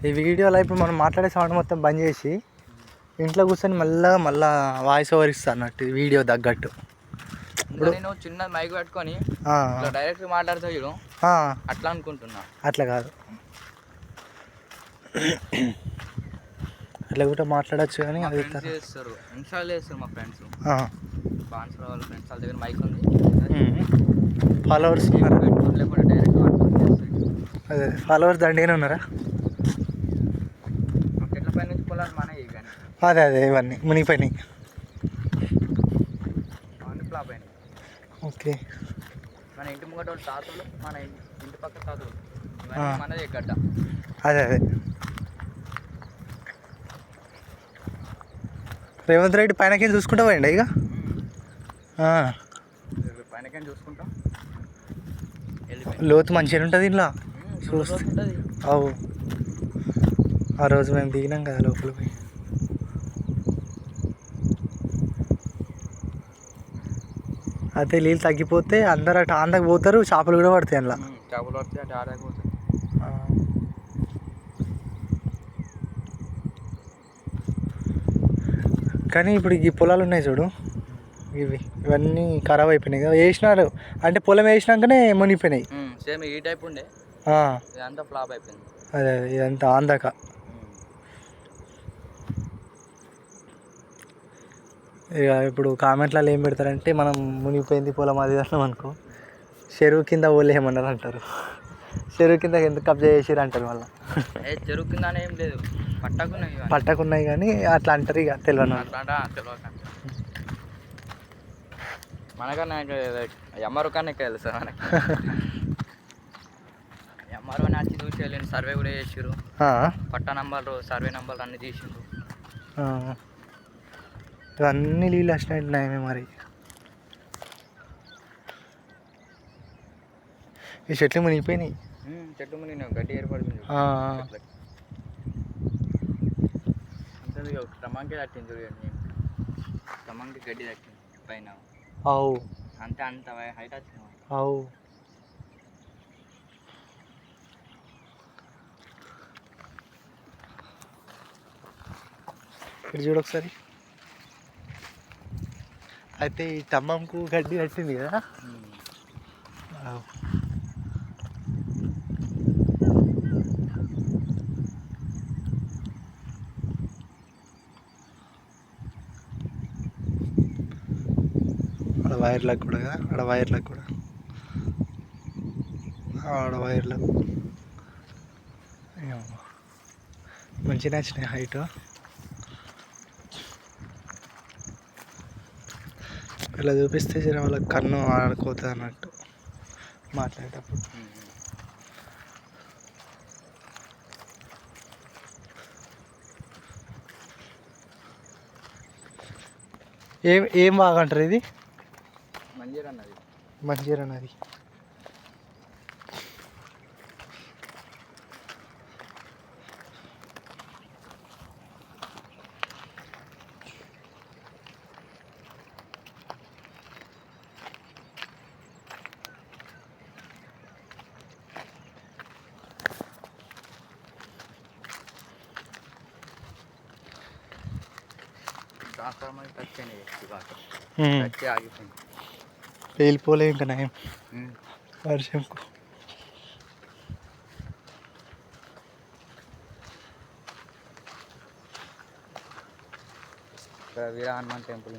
ఈ వీడియోలో ఇప్పుడు మనం మాట్లాడే సౌండ్ మొత్తం బంద్ చేసి ఇంట్లో కూర్చొని మళ్ళా వాయిస్ ఓవర్ ఇస్తా అన్నట్టు వీడియో తగ్గట్టు. ఇప్పుడు నేను చిన్న మైక్ పెట్టుకొని డైరెక్ట్ మాట్లాడుతూ చూడు అట్లా అనుకుంటున్నా. అట్లా కాదు, అట్లా కూడా మాట్లాడచ్చు. కానీ అది చేస్తారు, ఇన్స్టాల్ చేస్తారు మా ఫ్రెండ్స్, బాన్సర్ వాళ్ళ ఫ్రెండ్స్ వాళ్ళ దగ్గర మైక్ ఉంది, ఫాలోవర్స్ లేకపోతే డైరెక్ట్ అదే ఫాలోవర్స్ దండిగానే ఉన్నారా? చెట్ల పై నుంచి పొలాలు మనవి కానీ అదే ఇవన్నీ మునిగిపోయినాయి, అవన్నీ ఫ్లాప్ అయినాయి. ఓకే, మన ఇంటి ముంగట తాతలు, మన ఇంటి పక్క తాతలు మనది గడ్డ. అదే రేవంత్ రెడ్డి పైనకి చూసుకుంటా పోయిండి ఇక పైనకేం చూసుకుంటాం. లోతు మంచిగా ఉంటుంది ఇలా చూస్తుంది. అవు ఆ రోజు మేము దిగినాం కదా లోపల పోయి. అయితే నీళ్ళు తగ్గిపోతే అందరు అటు ఆందకు పోతారు, చేపలు కూడా పడతాయి అందులో. చేపలు పడితే అటు ఆడకు పోతాయి. కానీ ఇప్పుడు ఈ పొలాలు ఉన్నాయి చూడు, ఇవన్నీ ఖరాబ్ అయిపోయినాయి కదా, వేసినారు అంటే పొలం వేసినాకనే మునిగిపోయినాయి. సేమ్ ఈ టైప్ ఉండే, ఇదంతా ఫ్లాప్ అయిపోయింది. అదే ఇదంతా ఆందాక. ఇక ఇప్పుడు కామెంట్లలో ఏం పెడతారంటే మనం మునిగిపోయింది పొలం అది అన్నాం అనుకో, చెరువు కింద ఓలేయమన్నారు అంటారు. చెరువు కింద ఎందుకు కబ్జా చేసిరు అంటారు మళ్ళీ. చెరువు కింద ఏం లేదు, పట్టకున్నాయి కానీ అట్లా అంటారు. ఇక తెలియదు మనకన్నా ఎంఆర్ఓ కన్నా ఎక్కువ తెలుసు మనకి. ఎంఆర్ఓ నచ్చి చూసి వెళ్ళిండు, సర్వే కూడా చేసిరు, పట్టా నంబర్లు సర్వే నంబర్లు అన్నీ తీసిండ్రు. ఇవన్నీ నీళ్ళు వచ్చినట్టున్నాయమే మరి. ఈ చెట్లు మునిగిపోయినాయి, చెట్లు మునిగినాయి, గడ్డి ఏర్పడుతుంది. స్టమాంకే తట్టింది చూడండి, స్టమాంకి గడ్డి తట్టింది పైన. అవు అంతే, అంత హైట్ వచ్చింది. అవు ఇక్కడ చూడు ఒకసారి. అయితే ఈ తమ్మంకు గడ్డి కట్టింది కదా. ఆడ వైర్లకు కూడా కదా, ఆడ వైర్లకు కూడా, ఆడ వైర్లకు మంచిగా నచ్చినాయి హైట్. ఇలా చూపిస్తే జర వాళ్ళ కన్ను ఆడుకోతుంది అన్నట్టు మాట్లాడేటప్పుడు. ఏం బాగంటారు ఇది? మంజీరా నది. వెళ్ళిపోలే ఇంకా నయం వర్షంకు. వీర హనుమాన్ టెంపుల్